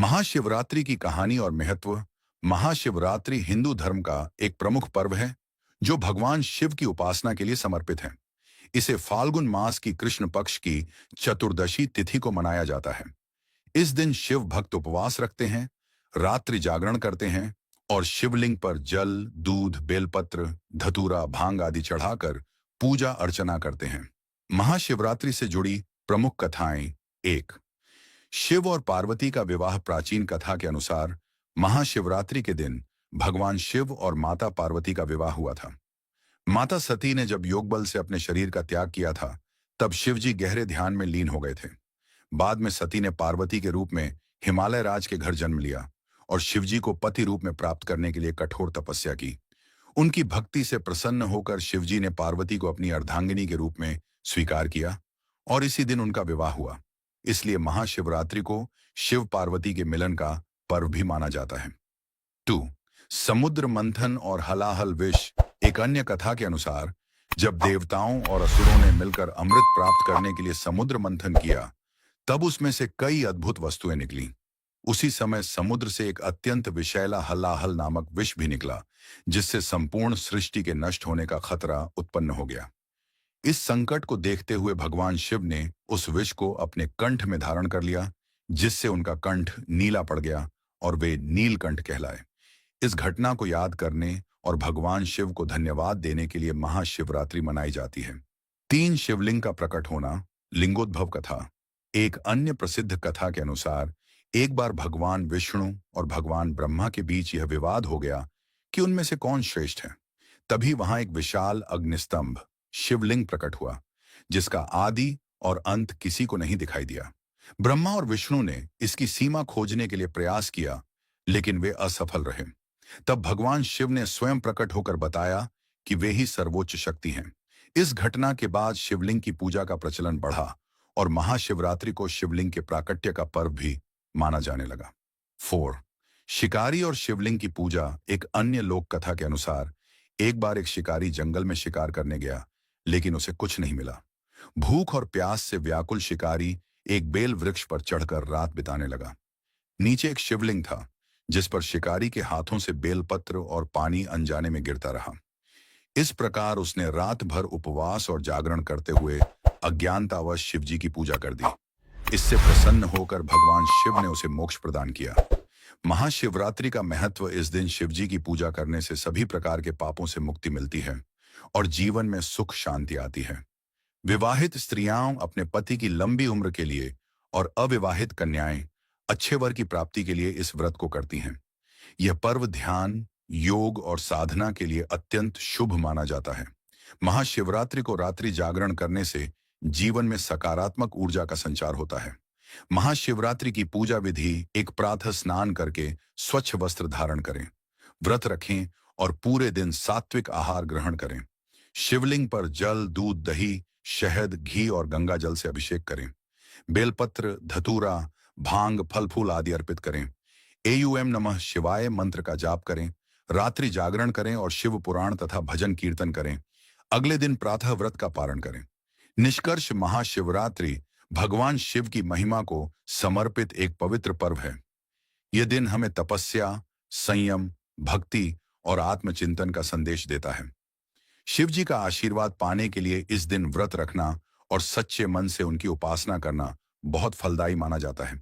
महाशिवरात्रि की कहानी और महत्व। महाशिवरात्रि हिंदू धर्म का एक प्रमुख पर्व है जो भगवान शिव की उपासना के लिए समर्पित है। इसे फाल्गुन मास की कृष्ण पक्ष की चतुर्दशी तिथि को मनाया जाता है। इस दिन शिव भक्त उपवास रखते हैं, रात्रि जागरण करते हैं और शिवलिंग पर जल, दूध, बेलपत्र, धतूरा, भांग आदि चढ़ाकर पूजा अर्चना करते हैं। महाशिवरात्रि से जुड़ी प्रमुख कथाएं। एक, शिव और पार्वती का विवाह। प्राचीन कथा के अनुसार महाशिवरात्रि के दिन भगवान शिव और माता पार्वती का विवाह हुआ था। माता सती ने जब योग बल से अपने शरीर का त्याग किया था, तब शिवजी गहरे ध्यान में लीन हो गए थे। बाद में सती ने पार्वती के रूप में हिमालय राज के घर जन्म लिया और शिवजी को पति रूप में प्राप्त करने के लिए कठोर तपस्या की। उनकी भक्ति से प्रसन्न होकर शिवजी ने पार्वती को अपनी अर्धांगिनी के रूप में स्वीकार किया और इसी दिन उनका विवाह हुआ। इसलिए महाशिवरात्रि को शिव पार्वती के मिलन का पर्व भी माना जाता है। 2, समुद्र मंथन और हलाहल विष। एक अन्य कथा के अनुसार जब देवताओं और असुरों ने मिलकर अमृत प्राप्त करने के लिए समुद्र मंथन किया, तब उसमें से कई अद्भुत वस्तुएं निकली। उसी समय समुद्र से एक अत्यंत विषैला हलाहल नामक विष भी निकला, जिससे संपूर्ण सृष्टि के नष्ट होने का खतरा उत्पन्न हो गया। इस संकट को देखते हुए भगवान शिव ने उस विष को अपने कंठ में धारण कर लिया, जिससे उनका कंठ नीला पड़ गया और वे नीलकंठ कहलाए। इस घटना को याद करने और भगवान शिव को धन्यवाद देने के लिए महाशिवरात्रि मनाई जाती है। 3, शिवलिंग का प्रकट होना। लिंगोद्भव कथा। एक अन्य प्रसिद्ध कथा के अनुसार एक बार भगवान विष्णु और भगवान ब्रह्मा के बीच यह विवाद हो गया कि उनमें से कौन श्रेष्ठ है। तभी वहां एक विशाल अग्निस्तंभ शिवलिंग प्रकट हुआ, जिसका आदि और अंत किसी को नहीं दिखाई दिया। ब्रह्मा और विष्णु ने इसकी सीमा खोजने के लिए प्रयास किया, लेकिन वे असफल रहे। तब भगवान शिव ने स्वयं प्रकट होकर बताया कि वे ही सर्वोच्च शक्ति हैं। इस घटना के बाद शिवलिंग की पूजा का प्रचलन बढ़ा और महाशिवरात्रि को शिवलिंग के प्राकट्य का पर्व भी माना जाने लगा। 4, शिकारी और शिवलिंग की पूजा। एक अन्य लोक कथा के अनुसार एक बार एक शिकारी जंगल में शिकार करने गया, लेकिन उसे कुछ नहीं मिला। भूख और प्यास से व्याकुल शिकारी एक बेल वृक्ष पर चढ़कर रात बिताने लगा। नीचे एक शिवलिंग था, जिस पर शिकारी के हाथों से बेलपत्र और पानी अनजाने में गिरता रहा। इस प्रकार उसने रात भर उपवास और जागरण करते हुए अज्ञानतावश शिवजी की पूजा कर दी। इससे प्रसन्न होकर भगवान शिव ने उसे मोक्ष प्रदान किया। महाशिवरात्रि का महत्व। इस दिन शिवजी की पूजा करने से सभी प्रकार के पापों से मुक्ति मिलती है और जीवन में सुख शांति आती है। विवाहित स्त्रियां अपने पति की लंबी उम्र के लिए और अविवाहित कन्याएं अच्छे वर की प्राप्ति के लिए इस व्रत को करती हैं। यह पर्व ध्यान, योग और साधना के लिए अत्यंत शुभ माना जाता है। महाशिवरात्रि को रात्रि जागरण करने से जीवन में सकारात्मक ऊर्जा का संचार होता है। महाशिवरात्रि की पूजा विधि। एक, प्रातः स्नान करके स्वच्छ वस्त्र धारण करें, व्रत रखें और पूरे दिन सात्विक आहार ग्रहण करें। शिवलिंग पर जल, दूध, दही, शहद, घी और गंगा जल से अभिषेक करें। बेलपत्र, धतूरा, भांग, फल फूल आदि अर्पित करें। एयूएम नमः शिवाय मंत्र का जाप करें। रात्रि जागरण करें और शिव पुराण तथा भजन कीर्तन करें। अगले दिन प्रातः व्रत का पारण करें। निष्कर्ष, महाशिवरात्रि भगवान शिव की महिमा को समर्पित एक पवित्र पर्व है। यह दिन हमें तपस्या, संयम, भक्ति और आत्मचिंतन का संदेश देता है। शिव जी का आशीर्वाद पाने के लिए इस दिन व्रत रखना और सच्चे मन से उनकी उपासना करना बहुत फलदायी माना जाता है।